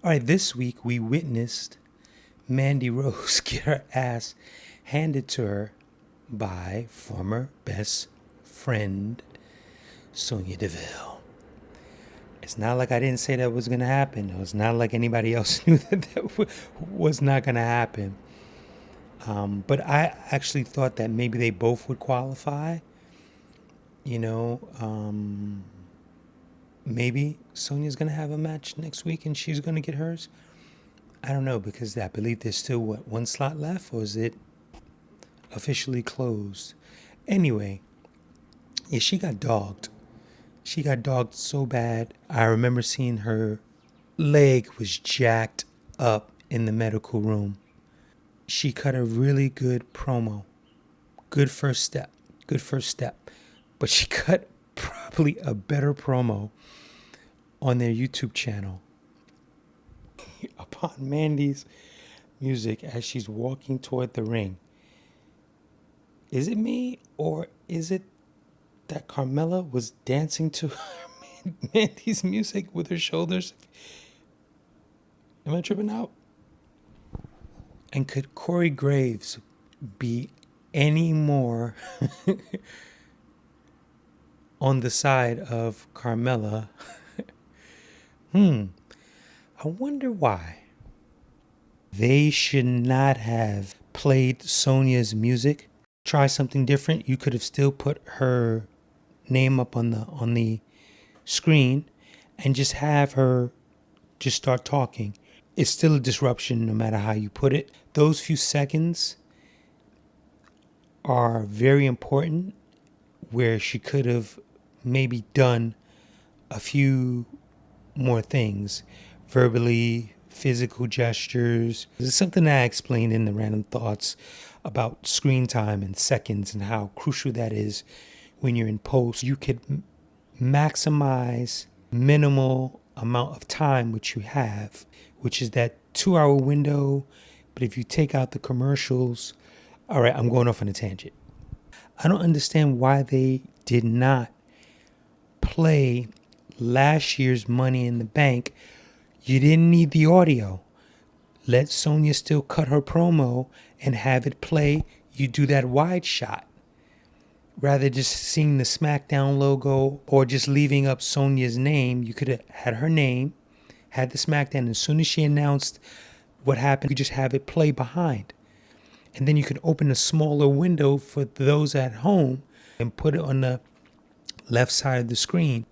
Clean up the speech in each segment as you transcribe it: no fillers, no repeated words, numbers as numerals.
All right, this week we witnessed Mandy Rose get her ass handed to her by former best friend Sonya Deville. It's not like I didn't say that was going to happen. It's not like anybody else knew that was not going to happen. But I actually thought that maybe they both would qualify. You know, maybe Sonya's going to have a match next week and she's going to get hers. I don't know, because I believe there's still, one slot left, or is it officially closed? Anyway, yeah, she got dogged. She got dogged so bad. I remember seeing her leg was jacked up in the medical room. She cut a really good promo. Good first step. Good first step. But she cut probably a better promo on their YouTube channel upon Mandy's music as she's walking toward the ring. Is it me, or is it that Carmella was dancing to Mandy's music with her shoulders? Am I tripping out? And could Corey Graves be any more on the side of Carmella? I wonder why. They should not have played Sonya's music. Try something different. You could have still put her name up on the screen and just have her just start talking. It's still a disruption no matter how you put it. Those few seconds are very important, where she could have maybe done a few more things, verbally, physical gestures. This is something that I explained in the Random Thoughts about screen time and seconds and how crucial that is when you're in post. You could maximize minimal amount of time which you have, which is that 2-hour window. But if you take out the commercials, all right, I'm going off on a tangent. I don't understand why they did not play last year's Money in the Bank. You didn't need the audio. Let Sonya still cut her promo and have it play. You do that wide shot. Rather just seeing the SmackDown logo or just leaving up Sonya's name, you could have had her name, had the SmackDown. As soon as she announced what happened, you just have it play behind. And then you could open a smaller window for those at home and put it on the left side of the screen.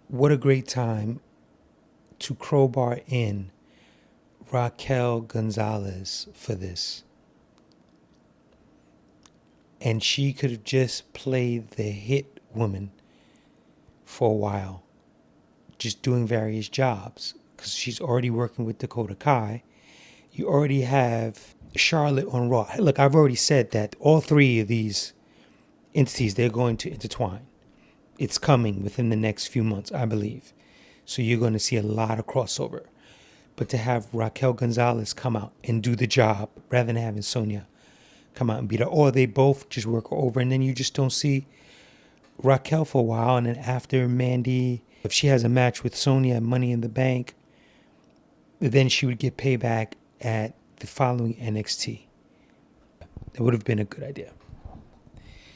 What a great time to crowbar in Raquel Gonzalez for this. And she could have just played the hit woman for a while, just doing various jobs, because she's already working with Dakota Kai. You already have Charlotte on Raw. Look, I've already said that all three of these entities, they're going to intertwine. It's coming within the next few months, I believe. So you're going to see a lot of crossover. But to have Raquel Gonzalez come out and do the job rather than having Sonya come out and beat her, or they both just work her over and then you just don't see Raquel for a while. And then after Mandy, if she has a match with Sonya at Money in the Bank, then she would get payback at the following NXT. That would have been a good idea.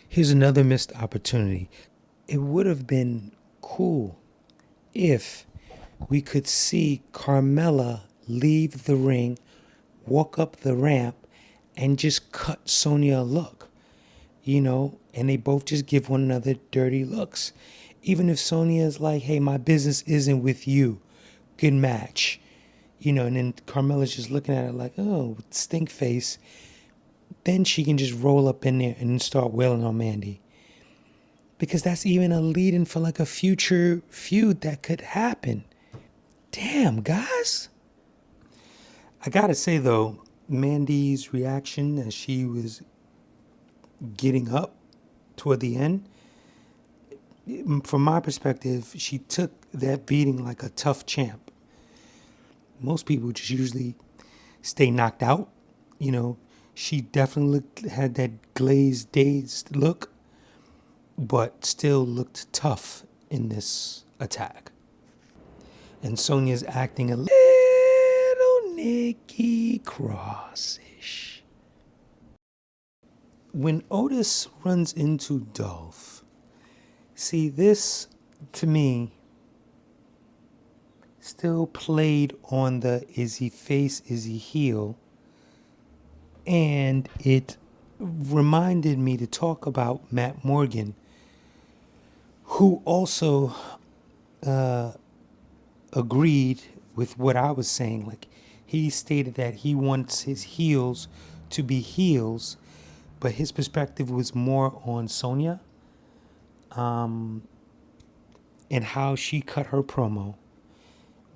Here's another missed opportunity. It would have been cool if we could see Carmella leave the ring, walk up the ramp, and just cut Sonya a look, and they both just give one another dirty looks. Even if Sonya is like, hey, my business isn't with you, good match, and then Carmella's just looking at her like, oh, stink face. Then she can just roll up in there and start wailing on Mandy. Because that's even a lead-in for like a future feud that could happen. Damn, guys. I gotta say, though, Mandy's reaction as she was getting up toward the end, from my perspective, she took that beating like a tough champ. Most people just usually stay knocked out. She definitely had that glazed, dazed look, but still looked tough in this attack. And Sonya's acting a little Nikki Cross-ish. When Otis runs into Dolph, see, this, to me, still played on the is he face, is he heel? And it reminded me to talk about Matt Morgan, who also agreed with what I was saying. Like, he stated that he wants his heels to be heels, but his perspective was more on Sonya and how she cut her promo,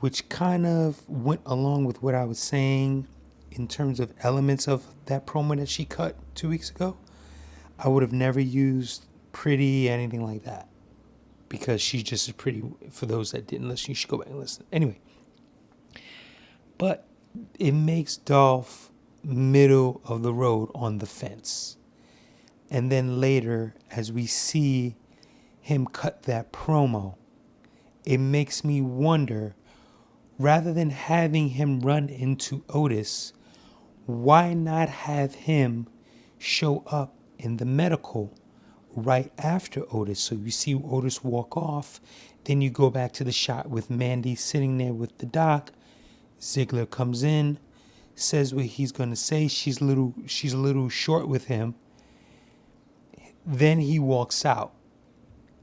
which kind of went along with what I was saying in terms of elements of that promo that she cut 2 weeks ago. I would have never used pretty, anything like that, because she's just as pretty. For those that didn't listen, you should go back and listen. Anyway, but it makes Dolph middle of the road on the fence. And then later, as we see him cut that promo, it makes me wonder, rather than having him run into Otis, why not have him show up in the medical right after Otis? So you see Otis walk off, then you go back to the shot with Mandy sitting there with the doc. Ziggler comes in, says what he's gonna say. She's a little short with him. Then he walks out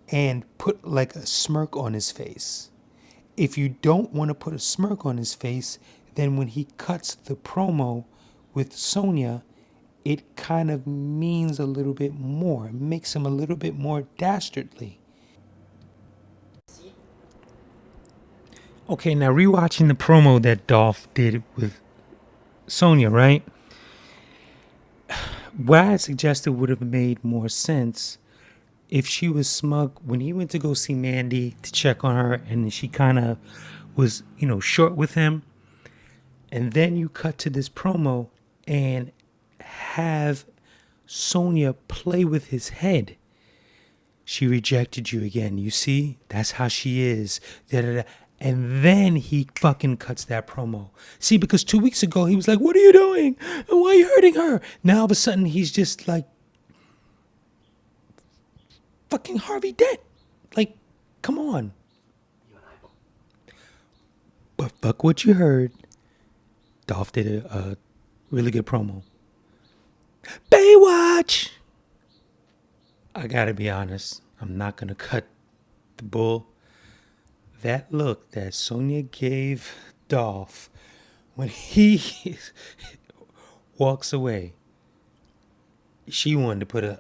and put like a smirk on his face. If you don't want to put a smirk on his face, then when he cuts the promo with Sonya, it kind of means a little bit more. It makes him a little bit more dastardly. Okay, now rewatching the promo that Dolph did with Sonya, right? What I suggested would have made more sense if she was smug when he went to go see Mandy to check on her, and she kind of was, short with him. And then you cut to this promo and have Sonya play with his head. She rejected you again. You see? That's how she is. Da-da-da. And then he fucking cuts that promo. See, because 2 weeks ago, he was like, what are you doing? And why are you hurting her? Now, all of a sudden, he's just like fucking Harvey Dent. Like, come on. But fuck what you heard. Dolph did a really good promo. Baywatch! I gotta be honest. I'm not gonna cut the bull. That look that Sonya gave Dolph when he walks away, she wanted to put her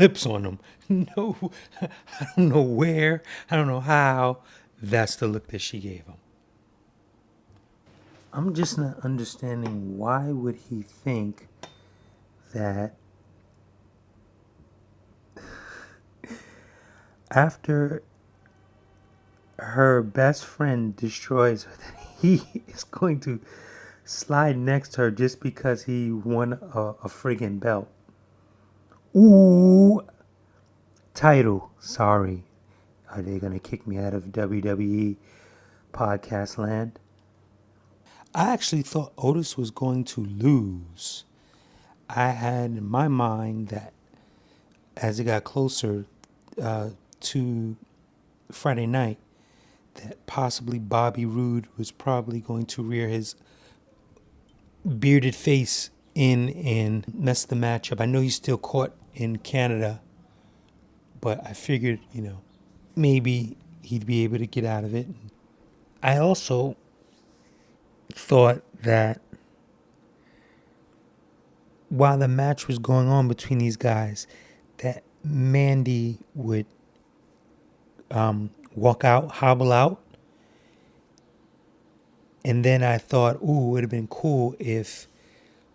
lips on him. No, I don't know where, I don't know how. That's the look that she gave him. I'm just not understanding, why would he think that after her best friend destroys her, that he is going to slide next to her just because he won a friggin' belt. Ooh, title. Sorry. Are they going to kick me out of WWE podcast land? I actually thought Otis was going to lose. I had in my mind that as it got closer to Friday night, that possibly Bobby Roode was probably going to rear his bearded face in and mess the match up. I know he's still caught in Canada, but I figured, maybe he'd be able to get out of it. I also thought that while the match was going on between these guys, that Mandy would walk out, hobble out. And then I thought, it would have been cool if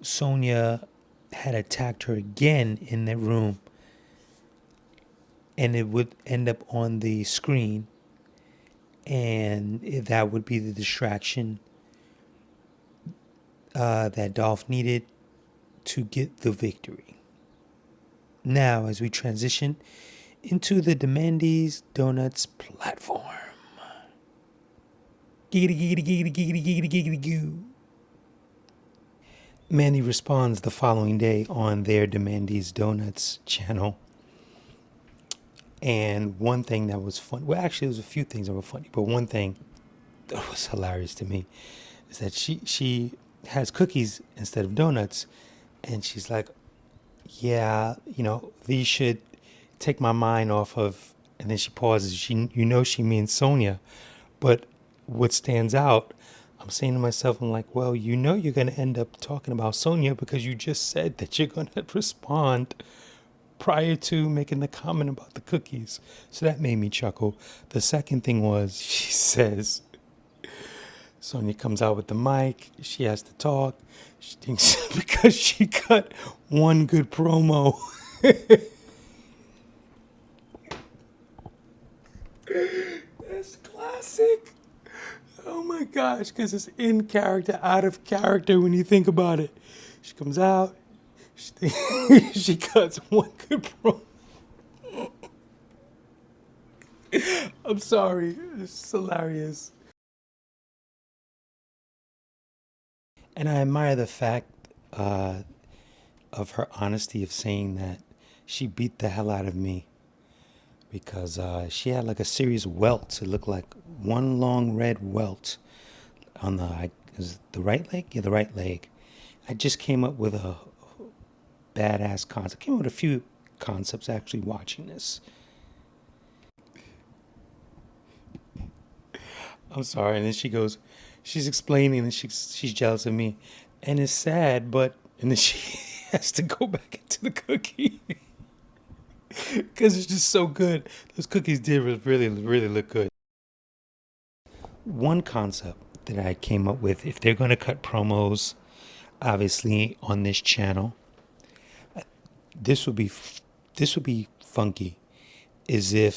Sonya had attacked her again in that room, and it would end up on the screen, and that would be the distraction that Dolph needed to get the victory. Now, as we transition into the Mandy's Donuts platform. Giggity, giggity, giggity, giggity, giggity, giggity, goo. Mandy responds the following day on their Demandy's Donuts channel. And one thing that was fun, well, actually, there was a few things that were funny, but one thing that was hilarious to me is that she has cookies instead of donuts, and she's like, yeah, these should take my mind off of, and then she pauses. She means Sonya, but what stands out, I'm saying to myself, I'm like, well, you're going to end up talking about Sonya because you just said that you're going to respond prior to making the comment about the cookies. So that made me chuckle. The second thing was, she says, Sonya comes out with the mic. She has to talk. She thinks because she cut one good promo. That's classic. Oh my gosh, because it's in character, out of character when you think about it. She comes out. She cuts one good promo. I'm sorry. It's hilarious. And I admire the fact of her honesty of saying that she beat the hell out of me because she had like a serious welt. It looked like one long red welt on is it the right leg? Yeah, the right leg. I just came up with a badass concept. Came up with a few concepts actually watching this. I'm sorry. And then she's explaining and she's jealous of me. And it's sad, and then she has to go back into the cookie. Because it's just so good. Those cookies did really, really look good. One concept that I came up with, if they're going to cut promos, obviously on this channel, this would be funky, is if